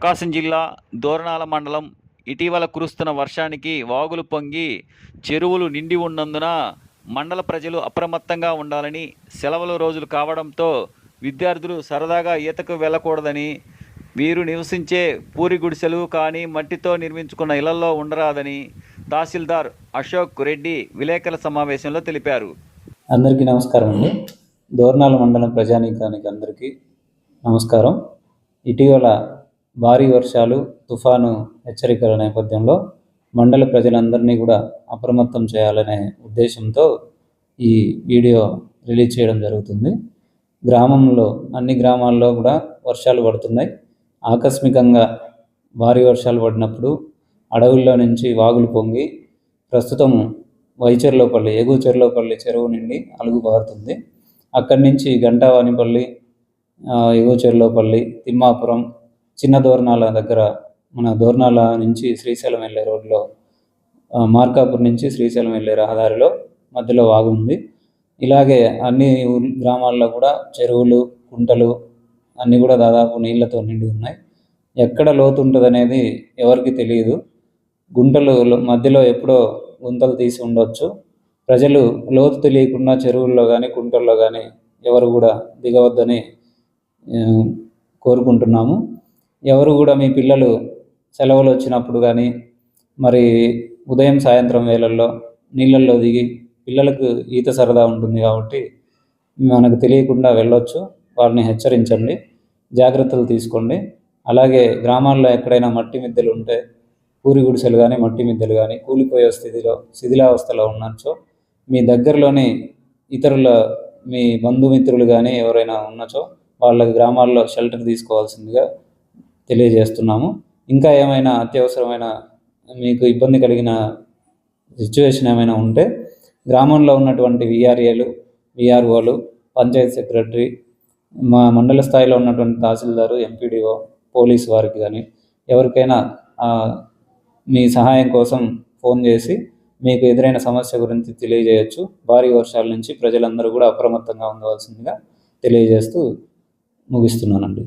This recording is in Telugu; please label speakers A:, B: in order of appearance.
A: ప్రకాశం జిల్లా దోర్నాల మండలం ఇటీవల కురుస్తున్న వర్షానికి వాగులు పొంగి చెరువులు నిండి ఉన్నందున మండల ప్రజలు అప్రమత్తంగా ఉండాలని, సెలవుల రోజులు కావడంతో విద్యార్థులు సరదాగా ఈతకు వెళ్ళకూడదని, వీరు నివసించే పూరి గుడిసెలు కానీ మట్టితో నిర్మించుకున్న ఇళ్లలో ఉండరాదని తహసీల్దార్ అశోక్ రెడ్డి విలేకరుల సమావేశంలో తెలిపారు.
B: అందరికీ నమస్కారం అండి. దోర్నాల మండలం ప్రజానీకానికి అందరికీ నమస్కారం. ఇటీవల భారీ వర్షాలు, తుఫాను హెచ్చరికల నేపథ్యంలో మండల ప్రజలందరినీ కూడా అప్రమత్తం చేయాలనే ఉద్దేశంతో ఈ వీడియో రిలీజ్ చేయడం జరుగుతుంది. అన్ని గ్రామాల్లో కూడా వర్షాలు పడుతున్నాయి. ఆకస్మికంగా భారీ వర్షాలు పడినప్పుడు అడవుల్లో నుంచి వాగులు పొంగి ప్రస్తుతం వైచెర్లోపల్లి, ఎగుచెర్లోపల్లి చెరువు నుండి అలుగు పారుతుంది. అక్కడి నుంచి గంటావానిపల్లి, ఎగుచెర్లోపల్లి, తిమ్మాపురం, చిన్న దోర్నాల దగ్గర మన దోర్నాల నుంచి శ్రీశైలం వెళ్ళే రోడ్లో, మార్కాపూర్ నుంచి శ్రీశైలం వెళ్ళే రహదారిలో మధ్యలో వాగు ఉంది. ఇలాగే అన్ని గ్రామాల్లో కూడా చెరువులు, కుంటలు అన్నీ కూడా దాదాపు నీళ్లతో నిండి ఉన్నాయి. ఎక్కడ లోతు ఉంటుంది అనేది ఎవరికి తెలియదు. గుంటలు మధ్యలో ఎప్పుడో గుంతలు తీసి ఉండొచ్చు. ప్రజలు లోతు తెలియకుండా చెరువుల్లో కానీ కుంటల్లో కానీ ఎవరు కూడా దిగవద్దని కోరుకుంటున్నాము. ఎవరు కూడా మీ పిల్లలు సెలవులు వచ్చినప్పుడు కానీ మరి ఉదయం సాయంత్రం వేళల్లో నీళ్ళల్లో దిగి, పిల్లలకు ఈత సరదా ఉంటుంది కాబట్టి మనకు తెలియకుండా వెళ్ళొచ్చు. వాళ్ళని హెచ్చరించండి, జాగ్రత్తలు తీసుకోండి. అలాగే గ్రామాల్లో ఎక్కడైనా మట్టి మిద్దెలు ఉంటే, పూరి గుడిసెలు కానీ మట్టి మిద్దెలు కానీ కూలిపోయే శిథిలావస్థలో ఉన్నచో మీ దగ్గరలోని ఇతరుల మీ బంధుమిత్రులు కానీ ఎవరైనా ఉన్నచో వాళ్ళ గ్రామాల్లో షెల్టర్ తీసుకోవాల్సిందిగా తెలియజేస్తున్నాము. ఇంకా ఏమైనా అత్యవసరమైన మీకు ఇబ్బంది కలిగిన సిచ్యువేషన్ ఏమైనా ఉంటే గ్రామంలో ఉన్నటువంటి విఆర్ఏలు, విఆర్ఓలు, పంచాయతీ సెక్రటరీ, మా మండల స్థాయిలో ఉన్నటువంటి తహసీల్దారు, ఎంపీడీఓ, పోలీసు వారికి కానీ ఎవరికైనా మీ సహాయం కోసం ఫోన్ చేసి మీకు ఎదురైన సమస్య గురించి తెలియజేయచ్చు. భారీ వర్షాల నుంచి ప్రజలందరూ కూడా అప్రమత్తంగా ఉండవలసిందిగా తెలియజేస్తూ ముగిస్తున్నానండి.